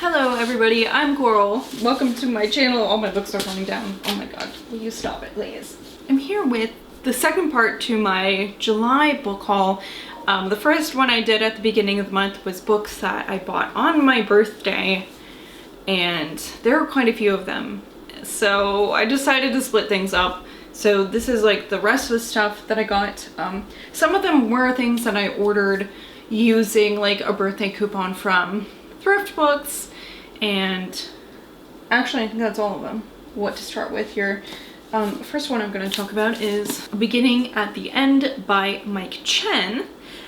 Hello everybody, I'm Coral. Welcome to my channel. All my books are falling down. Oh my god, will you stop it please? I'm here with the second part to my July book haul. The first one I did at the beginning of the month was books that I bought on my birthday, and there were quite a few of them. So I decided to split things up. So this is like the rest of the stuff that I got. Some of them were things that I ordered using like a birthday coupon from Thrift Books, and actually I think that's all of them. What to start with here. First one I'm going to talk about is Beginning at the End by Mike Chen.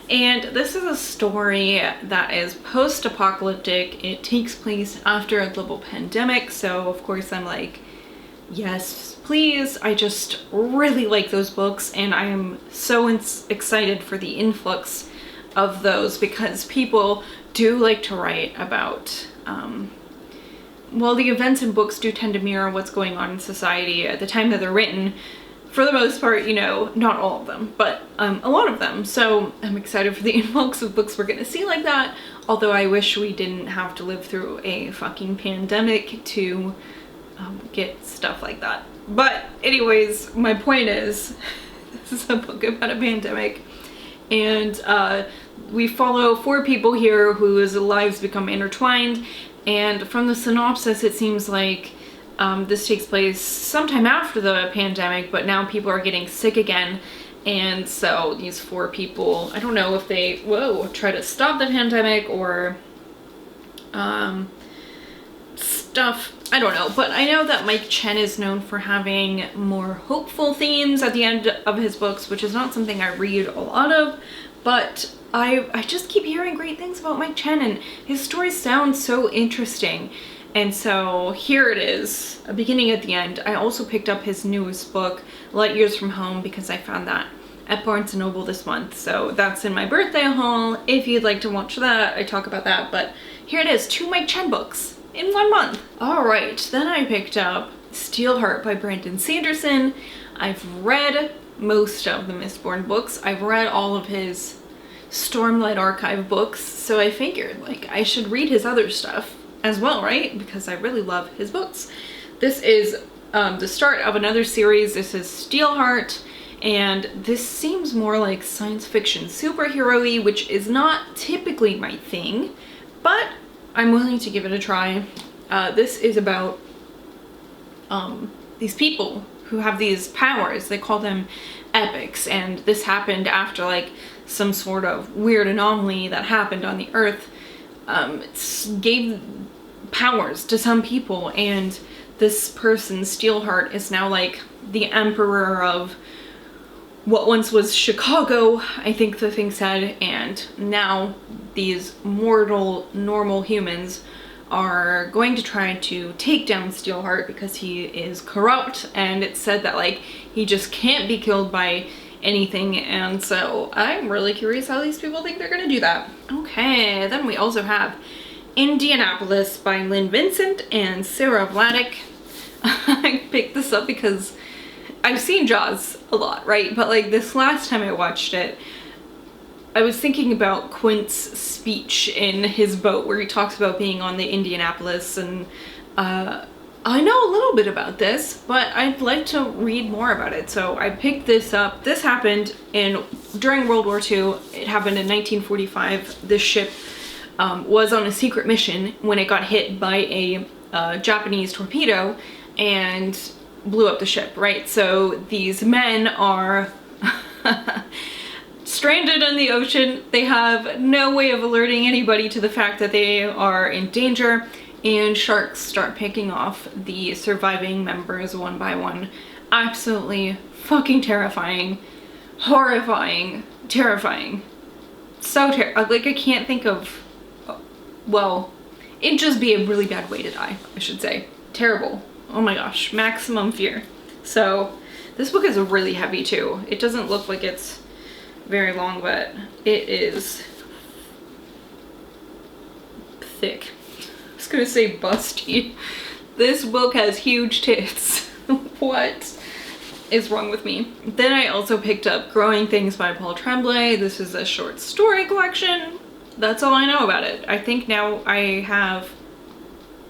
And this is a story that is post-apocalyptic. It takes place after a global pandemic, so of course I'm like, yes, please. I just really like those books, and I am so excited for the influx of those because people do like to write about, well, the events in books do tend to mirror what's going on in society at the time that they're written. For the most part, you know, not all of them, but a lot of them. So I'm excited for the influx of books we're gonna see like that, although I wish we didn't have to live through a fucking pandemic to get stuff like that. But anyways, my point is, this is a book about a pandemic, and we follow 4 people here whose lives become intertwined, and from the synopsis it seems like this takes place sometime after the pandemic, but now people are getting sick again, and so these 4 people, I don't know if they, try to stop the pandemic or stuff, I don't know, but I know that Mike Chen is known for having more hopeful themes at the end of his books, which is not something I read a lot of, but I just keep hearing great things about Mike Chen, and his stories sound so interesting. And so here it is, A Beginning at the End. I also picked up his newest book, Light Years from Home, because I found that at Barnes & Noble this month. So that's in my birthday haul. If you'd like to watch that, I talk about that. But here it is, 2 Mike Chen books in 1 month. All right, then I picked up Steelheart by Brandon Sanderson. I've read most of the Mistborn books. I've read all of his Stormlight Archive books, so I figured like I should read his other stuff as well, right? Because I really love his books. This is the start of another series. This is Steelheart, and this seems more like science fiction superhero-y, which is not typically my thing, but I'm willing to give it a try. This is about these people who have these powers. They call them epics, and this happened after like some sort of weird anomaly that happened on the earth. Gave powers to some people, and this person, Steelheart, is now like the emperor of what once was Chicago, I think the thing said, and now these mortal, normal humans are going to try to take down Steelheart because he is corrupt, and it's said that like he just can't be killed by anything, and so I'm really curious how these people think they're gonna do that. Okay, then we also have Indianapolis by Lynn Vincent and Sarah Vladeck. I picked this up because I've seen Jaws a lot, right? But like this last time I watched it, I was thinking about Quint's speech in his boat where he talks about being on the Indianapolis, and I know a little bit about this, but I'd like to read more about it. So I picked this up. This happened during World War II. It happened in 1945. This ship was on a secret mission when it got hit by a Japanese torpedo and blew up the ship, right? So these men are stranded in the ocean. They have no way of alerting anybody to the fact that they are in danger, and sharks start picking off the surviving members one by one. Absolutely fucking terrifying, horrifying, terrifying. So like I can't think of, well, it'd just be a really bad way to die, I should say. Terrible. Oh my gosh, maximum fear. So this book is really heavy too. It doesn't look like it's very long, but it is thick. I was gonna say busty. This book has huge tits. What is wrong with me? Then I also picked up Growing Things by Paul Tremblay. This is a short story collection. That's all I know about it. I think now I have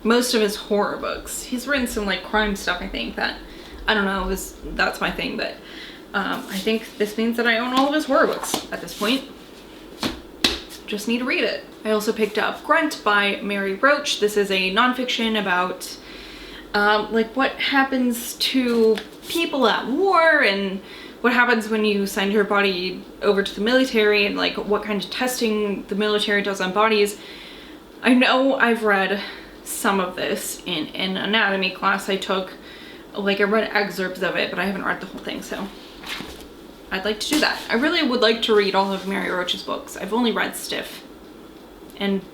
most of his horror books. He's written some like crime stuff, I think, that, I don't know, that's my thing, but I think this means that I own all of his horror books at this point. Just need to read it. I also picked up Grunt by Mary Roach. This is a nonfiction about like what happens to people at war and what happens when you send your body over to the military and like what kind of testing the military does on bodies. I know I've read some of this in an anatomy class I took. Like I read excerpts of it, but I haven't read the whole thing, so I'd like to do that. I really would like to read all of Mary Roach's books. I've only read Stiff and,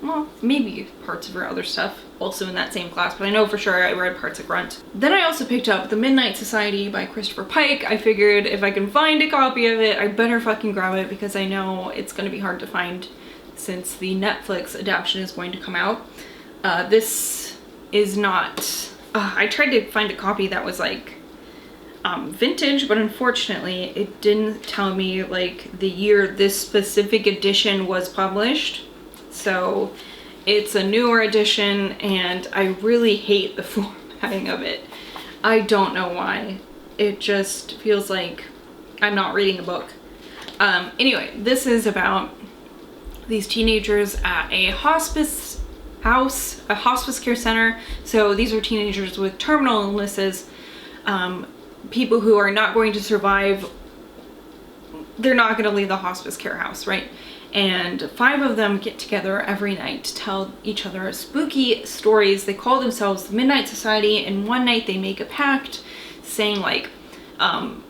well, maybe parts of her other stuff also in that same class, but I know for sure I read parts of Grunt. Then I also picked up The Midnight Society by Christopher Pike. I figured if I can find a copy of it, I better fucking grab it because I know it's gonna be hard to find since the Netflix adaptation is going to come out. This is not, I tried to find a copy that was like vintage, but unfortunately it didn't tell me like the year this specific edition was published. So it's a newer edition and I really hate the formatting of it. I don't know why. It just feels like I'm not reading a book. Anyway, this is about these teenagers at a hospice house, a hospice care center. So these are teenagers with terminal illnesses, people who are not going to survive. They're not going to leave the hospice care house, right? And 5 of them get together every night to tell each other spooky stories. They call themselves the Midnight Society, and one night they make a pact saying like,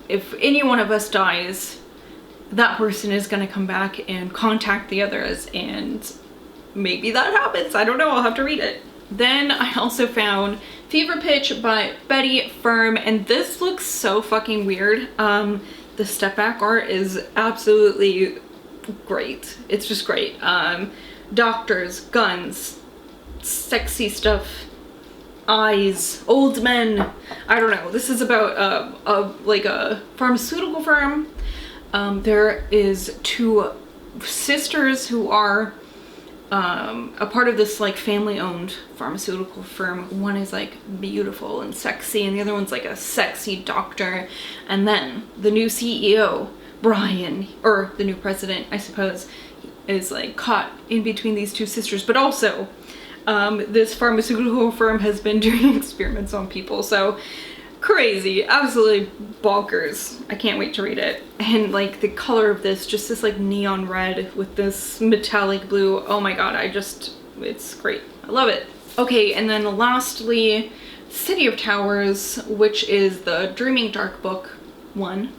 if any one of us dies, that person is going to come back and contact the others, and maybe that happens. I don't know, I'll have to read it. Then I also found Fever Pitch by Betty Firm, and this looks so fucking weird. The step back art is absolutely great. It's just great. Doctors, guns, sexy stuff, eyes, old men. I don't know. This is about like a pharmaceutical firm. There is 2 sisters who are a part of this like family-owned pharmaceutical firm. One is like beautiful and sexy, and the other one's like a sexy doctor. And then the new CEO, Brian, or the new president, I suppose, is like caught in between these 2 sisters. But also, this pharmaceutical firm has been doing experiments on people. So crazy, absolutely bonkers. I can't wait to read it. And like the color of this, just this like neon red with this metallic blue. Oh my god, it's great. I love it. Okay, and then lastly, City of Towers, which is the Dreaming Dark book 1.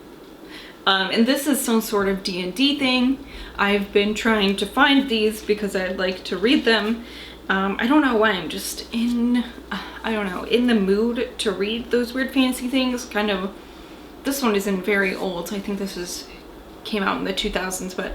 And this is some sort of D&D thing. I've been trying to find these because I'd like to read them. I don't know why, I'm just in, I don't know, in the mood to read those weird fantasy things. Kind of, this one isn't very old. I think this came out in the 2000s, but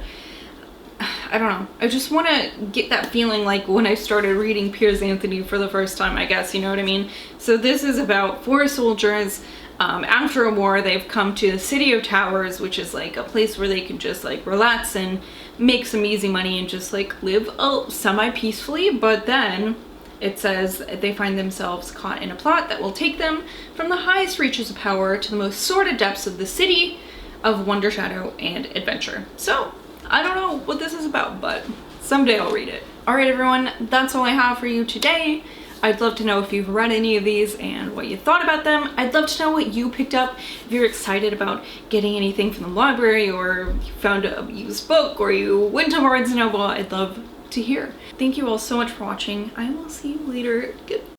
I don't know. I just want to get that feeling like when I started reading Piers Anthony for the first time, I guess, you know what I mean? So this is about 4 soldiers. After a war, they've come to the City of Towers, which is like a place where they can just like relax and make some easy money and just like live semi-peacefully. But then it says they find themselves caught in a plot that will take them from the highest reaches of power to the most sordid depths of the city of wonder, shadow, and adventure. So I don't know what this is about, but someday I'll read it. All right, everyone, that's all I have for you today. I'd love to know if you've read any of these and what you thought about them. I'd love to know what you picked up, if you're excited about getting anything from the library, or you found a used book, or you went to Barnes & Noble. I'd love to hear. Thank you all so much for watching. I will see you later. Goodbye.